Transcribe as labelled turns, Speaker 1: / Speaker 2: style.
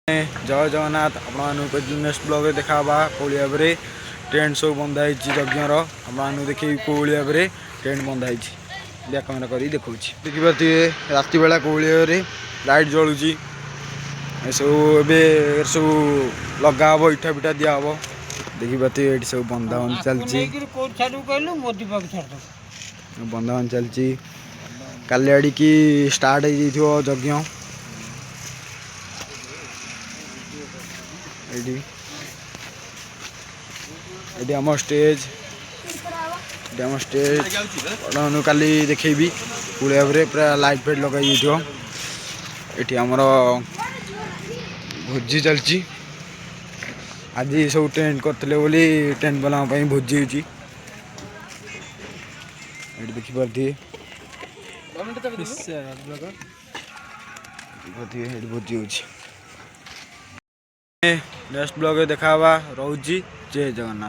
Speaker 1: जय जगन्नाथ आप next blog देखा कौली भाव में टेंट सब बंधाई यज्ञर आप देखे कौली भाव में टेंट बंधाई कैमेरा कर देखा देखिए राति बेला कौली भाव में लाइट जलुची सब सब लगा हम इटा फिटा दिहब देखिए ये सब बंधाबंधी चलती बंधाबंधी चलती काली आड़ की स्टार्ट हो यज्ञ ये आम स्टेज काली देखेबी पूरे भाव में पूरा लाइट फाइट लगे ये आमर भोजी चलती आज सब टेंट करते बोली टेंट वाला भोजी होती देखिए भोजी हो नेक्स्ट ब्लॉग देखा रोची जय जगन्नाथ।